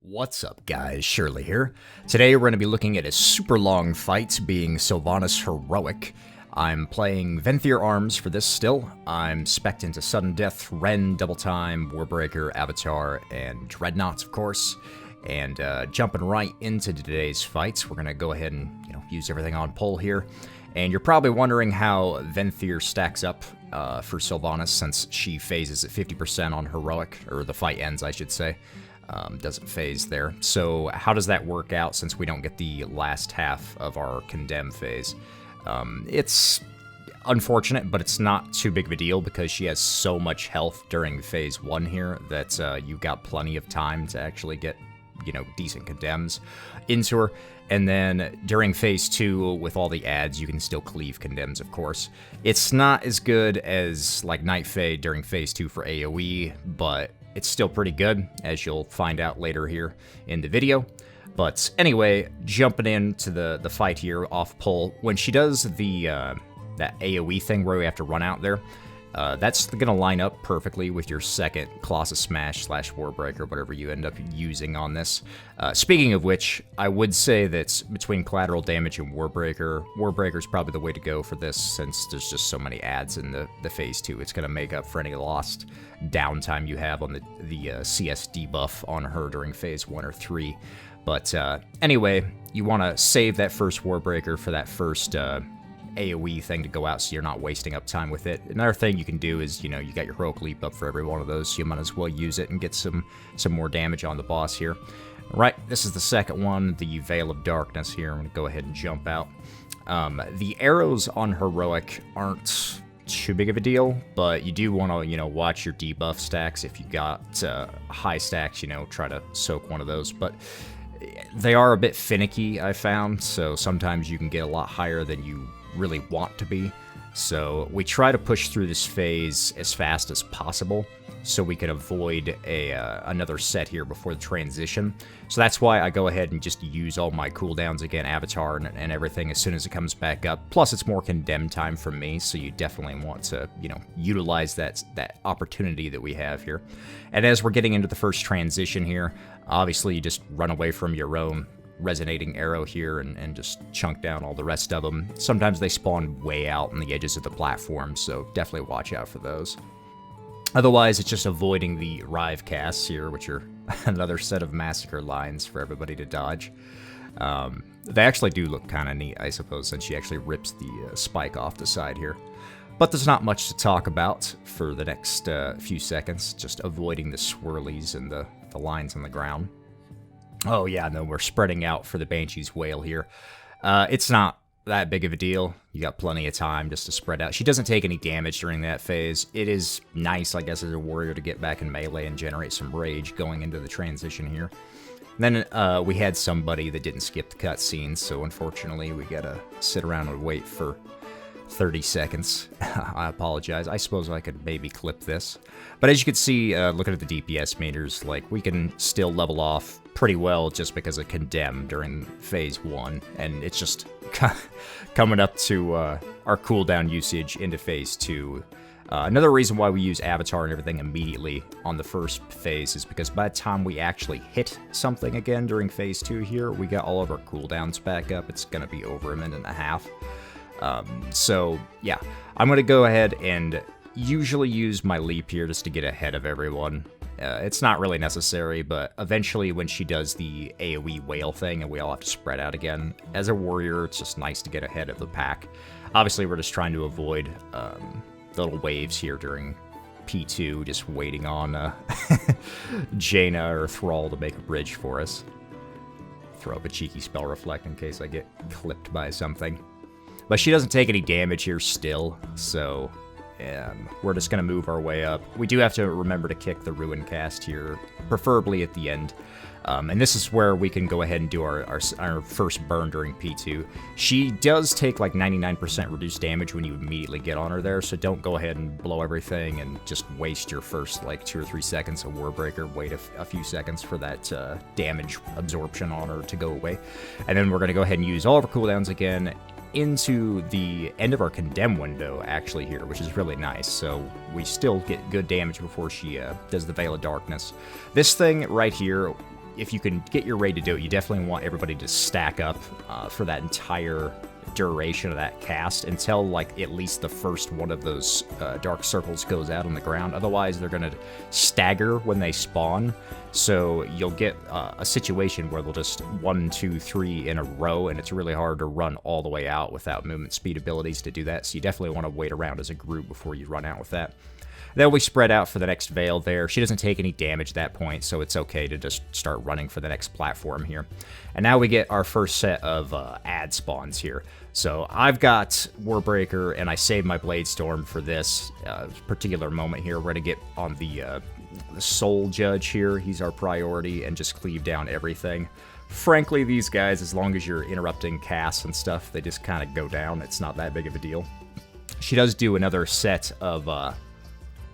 What's up guys, Shirley here. Today we're going to be looking at a super long fight being Sylvanas Heroic. I'm playing Venthyr arms for this still. I'm spec'd into Sudden Death, Ren, Double Time, Warbreaker, Avatar, and Dreadnought of course. And jumping right into today's fights, we're going to go ahead and use everything on pull here. And you're probably wondering how Venthyr stacks up for Sylvanas since she phases at 50% on Heroic, or the fight ends I should say. Doesn't phase there. So how does that work out since we don't get the last half of our Condemn phase? It's unfortunate, but it's not too big of a deal because she has so much health during phase 1 here that you've got plenty of time to actually get, decent Condemns into her. And then during phase 2, with all the adds, you can still cleave Condemns, of course. It's not as good as like Night Fade during phase 2 for AoE, but it's still pretty good, as you'll find out later here in the video. But anyway, jumping into the fight here off pull, when she does the that AoE thing where we have to run out there, that's going to line up perfectly with your second Colossus Smash / Warbreaker, whatever you end up using on this. Speaking of which, I would say that between collateral damage and Warbreaker is probably the way to go for this, since there's just so many adds in the phase 2. It's going to make up for any lost downtime you have on the CS debuff on her during phase 1 or 3. But anyway, you want to save that first Warbreaker for that first AoE thing to go out so you're not wasting up time with it. Another thing you can do is, you got your Heroic Leap up for every one of those, so you might as well use it and get some more damage on the boss here. Right, this is the second one, the Veil of Darkness here. I'm going to go ahead and jump out. The arrows on Heroic aren't too big of a deal, but you do want to, watch your debuff stacks. If you got high stacks, try to soak one of those. But they are a bit finicky, I found, so sometimes you can get a lot higher than you really want to be. So we try to push through this phase as fast as possible so we can avoid another set here before the transition. So that's why I go ahead and just use all my cooldowns again, Avatar and everything as soon as it comes back up. Plus it's more Condemn time for me, so you definitely want to, utilize that opportunity that we have here. And as we're getting into the first transition here, obviously you just run away from your own resonating arrow here and just chunk down all the rest of them. Sometimes they spawn way out on the edges of the platform, so definitely watch out for those. Otherwise, it's just avoiding the Rive casts here, which are another set of massacre lines for everybody to dodge. They actually do look kind of neat, I suppose, since she actually rips the spike off the side here. But there's not much to talk about for the next few seconds, just avoiding the swirlies and the lines on the ground. Oh yeah, no, we're spreading out for the Banshee's Wail here. It's not that big of a deal. You got plenty of time just to spread out. She doesn't take any damage during that phase. It is nice, I guess, as a warrior to get back in melee and generate some rage going into the transition here. And then we had somebody that didn't skip the cutscenes, so unfortunately we gotta sit around and wait for 30 seconds. I apologize. I suppose I could maybe clip this. But as you can see, looking at the DPS meters, like, we can still level off pretty well just because of Condemn during phase 1, and it's just coming up to our cooldown usage into phase 2. Another reason why we use Avatar and everything immediately on the first phase is because by the time we actually hit something again during phase 2 here, we got all of our cooldowns back up. It's going to be over a minute and a half. So yeah, I'm going to go ahead and usually use my leap here just to get ahead of everyone. It's not really necessary, but eventually when she does the AoE whale thing and we all have to spread out again, as a warrior, it's just nice to get ahead of the pack. Obviously, we're just trying to avoid the little waves here during P2, just waiting on Jaina or Thrall to make a bridge for us. Throw up a cheeky spell reflect in case I get clipped by something. But she doesn't take any damage here still, so we're just going to move our way up. We do have to remember to kick the Ruin cast here, preferably at the end. And this is where we can go ahead and do our first burn during P2. She does take like 99% reduced damage when you immediately get on her there, so don't go ahead and blow everything and just waste your first like 2 or 3 seconds of Warbreaker. Wait a few seconds for that damage absorption on her to go away. And then we're going to go ahead and use all of our cooldowns again into the end of our Condemn window, actually, here, which is really nice. So we still get good damage before she does the Veil of Darkness. This thing right here, if you can get your raid to do it, you definitely want everybody to stack up for that entire duration of that cast until like at least the first one of those dark circles goes out on the ground. Otherwise, they're going to stagger when they spawn. So you'll get a situation where they'll just 1, 2, 3 in a row, and it's really hard to run all the way out without movement speed abilities to do that. So you definitely want to wait around as a group before you run out with that. They'll be spread out for the next Veil there. She doesn't take any damage at that point, so it's okay to just start running for the next platform here. And now we get our first set of ad spawns here. So I've got Warbreaker, and I saved my Bladestorm for this particular moment here. We're going to get on the Soul Judge here. He's our priority, and just cleave down everything. Frankly, these guys, as long as you're interrupting casts and stuff, they just kind of go down. It's not that big of a deal. She does do another set of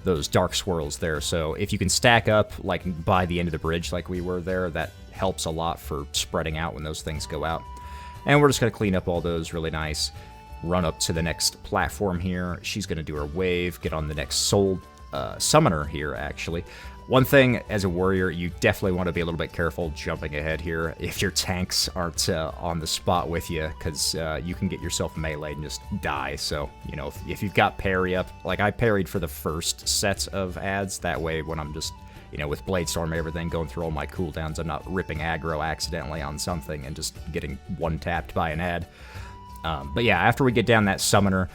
those dark swirls there, so if you can stack up like by the end of the bridge like we were there, that helps a lot for spreading out when those things go out. And we're just going to clean up all those really nice, run up to the next platform here. She's going to do her wave, get on the next soul summoner here actually. One thing as a warrior, you definitely want to be a little bit careful jumping ahead here if your tanks aren't on the spot with you, because you can get yourself meleeed and just die. So, you know, if you've got parry up, like I parried for the first sets of ads, that way when I'm just, you know, with Bladestorm and everything, going through all my cooldowns, I'm not ripping aggro accidentally on something and just getting one-tapped by an ad. But yeah, after we get down that summoner,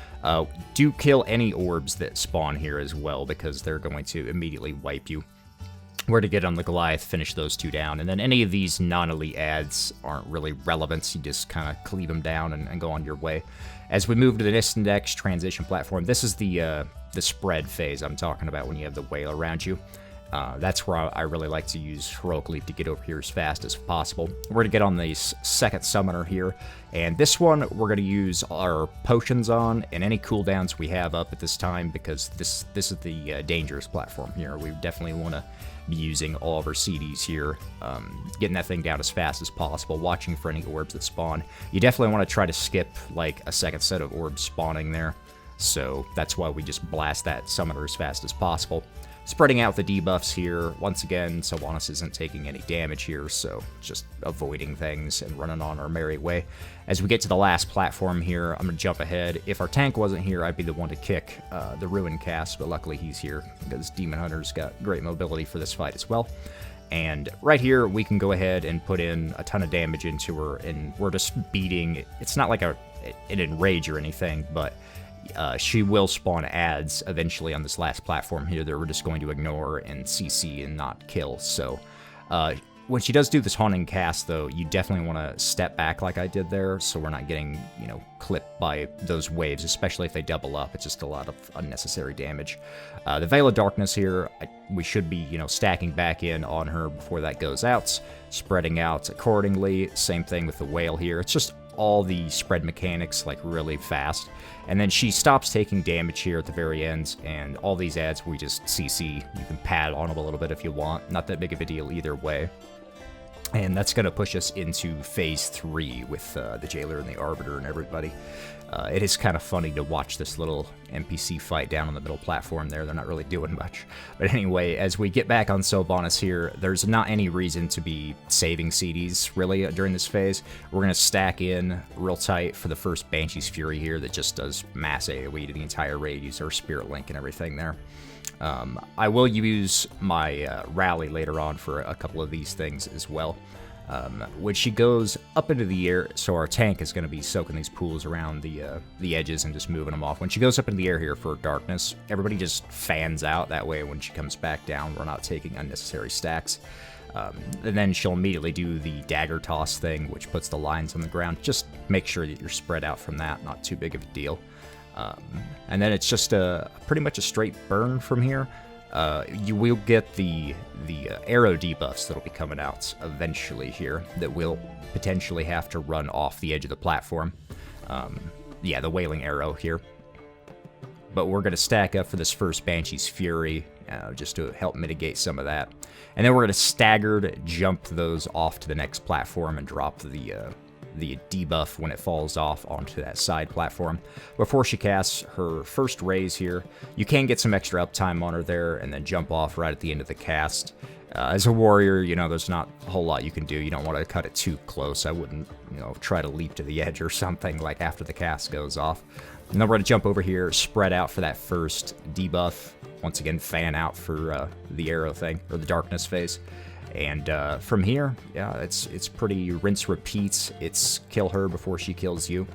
do kill any orbs that spawn here as well, because they're going to immediately wipe you. Where to get on the Goliath, finish those two down, and then any of these non-elite ads aren't really relevant. You just kind of cleave them down and go on your way. As we move to the next index transition platform, this is the spread phase I'm talking about when you have the whale around you. That's where I really like to use Heroic Leap to get over here as fast as possible. We're going to get on the second summoner here, and this one we're going to use our potions on and any cooldowns we have up at this time, because this is the dangerous platform here. We definitely want to be using all of our CDs here, getting that thing down as fast as possible, watching for any orbs that spawn. You definitely want to try to skip like a second set of orbs spawning there, so that's why we just blast that summoner as fast as possible. Spreading out the debuffs here. Once again, Sylvanas isn't taking any damage here, so just avoiding things and running on our merry way. As we get to the last platform here, I'm going to jump ahead. If our tank wasn't here, I'd be the one to kick the Ruin cast, but luckily he's here, because Demon Hunter's got great mobility for this fight as well. And right here, we can go ahead and put in a ton of damage into her, and we're just beating. It's not like an enrage or anything, but she will spawn ads eventually on this last platform here that we're just going to ignore and CC and not kill. So when she does do this haunting cast, though, you definitely want to step back like I did there, so we're not getting, you know, clipped by those waves, especially if they double up. It's just a lot of unnecessary damage. The Veil of Darkness here, we should be, you know, stacking back in on her before that goes out, spreading out accordingly. Same thing with the Whale here. It's just all the spread mechanics like really fast, and then she stops taking damage here at the very end, and all these ads we just CC. You can pad on them a little bit if you want, not that big of a deal either way. And that's going to push us into Phase 3 with the Jailer and the Arbiter and everybody. It is kind of funny to watch this little NPC fight down on the middle platform there. They're not really doing much. But anyway, as we get back on Sylvanas here, there's not any reason to be saving CDs, really, during this phase. We're going to stack in real tight for the first Banshee's Fury here that just does mass AoE to the entire raid, use our Spirit Link and everything there. I will use my rally later on for a couple of these things as well. When she goes up into the air, so our tank is going to be soaking these pools around the edges and just moving them off. When she goes up into the air here for darkness, everybody just fans out. That way when she comes back down, we're not taking unnecessary stacks. And then she'll immediately do the dagger toss thing, which puts the lines on the ground. Just make sure that you're spread out from that, not too big of a deal. And then it's just pretty much a straight burn from here. You will get the arrow debuffs that'll be coming out eventually here that will potentially have to run off the edge of the platform. Yeah, the Wailing Arrow here. But we're going to stack up for this first Banshee's Fury just to help mitigate some of that. And then we're going to staggered jump those off to the next platform and drop the debuff when it falls off onto that side platform. Before she casts her first raise here, you can get some extra uptime on her there and then jump off right at the end of the cast. As a warrior, you know, there's not a whole lot you can do. You don't want to cut it too close. I wouldn't, you know, try to leap to the edge or something like after the cast goes off. And then we're going to jump over here, spread out for that first debuff. Once again, fan out for the arrow thing, or the darkness phase. And from here, yeah, it's pretty rinse repeat. It's kill her before she kills you.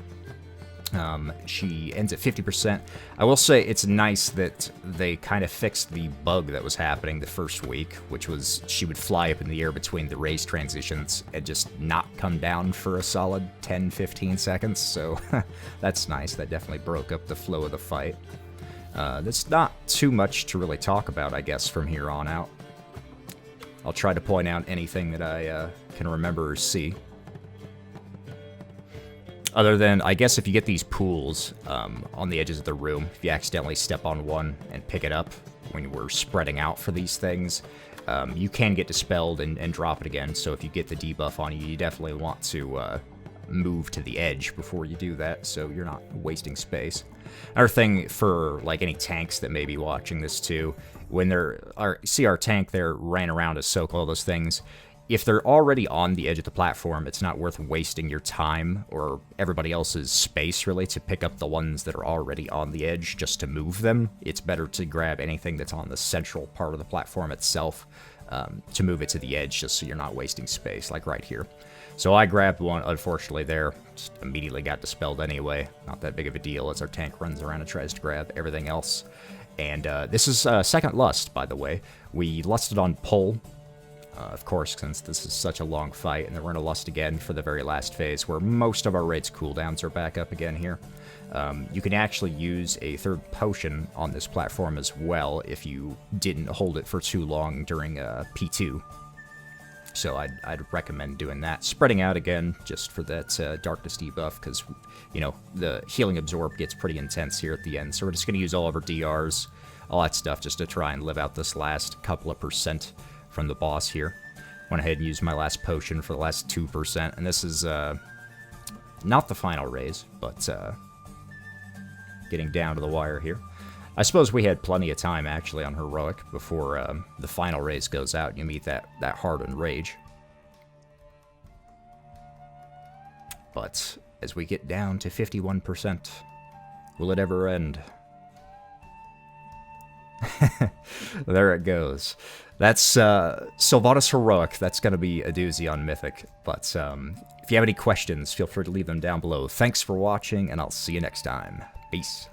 She ends at 50%. I will say it's nice that they kind of fixed the bug that was happening the first week, which was she would fly up in the air between the raise transitions and just not come down for a solid 10-15 seconds, so that's nice. That definitely broke up the flow of the fight. There's not too much to really talk about, I guess, from here on out. I'll try to point out anything that I can remember or see. Other than, I guess if you get these pools on the edges of the room, if you accidentally step on one and pick it up when we're spreading out for these things, you can get dispelled and drop it again. So if you get the debuff on you, you definitely want to move to the edge before you do that, so you're not wasting space. Another thing for like any tanks that may be watching this too, when see our tank there ran around to soak all those things. If they're already on the edge of the platform, it's not worth wasting your time or everybody else's space, really, to pick up the ones that are already on the edge just to move them. It's better to grab anything that's on the central part of the platform itself to move it to the edge, just so you're not wasting space, like right here. So I grabbed one, unfortunately there, just immediately got dispelled anyway. Not that big of a deal as our tank runs around and tries to grab everything else. And this is second lust, by the way. We lusted on pull. Of course, since this is such a long fight, and then we're going to lust again for the very last phase, where most of our raid's cooldowns are back up again here. You can actually use a third potion on this platform as well if you didn't hold it for too long during P2. So I'd recommend doing that. Spreading out again, just for that darkness debuff, because, you know, the healing absorb gets pretty intense here at the end. So we're just going to use all of our DRs, all that stuff, just to try and live out this last couple of percent from the boss here. Went ahead and used my last potion for the last 2%, and this is not the final raise, but getting down to the wire here. I suppose we had plenty of time, actually, on Heroic before the final raise goes out and you meet that hardened rage. But as we get down to 51%, will it ever end? There it goes. That's Sylvanas Heroic. That's going to be a doozy on Mythic. But if you have any questions, feel free to leave them down below. Thanks for watching, and I'll see you next time. Peace.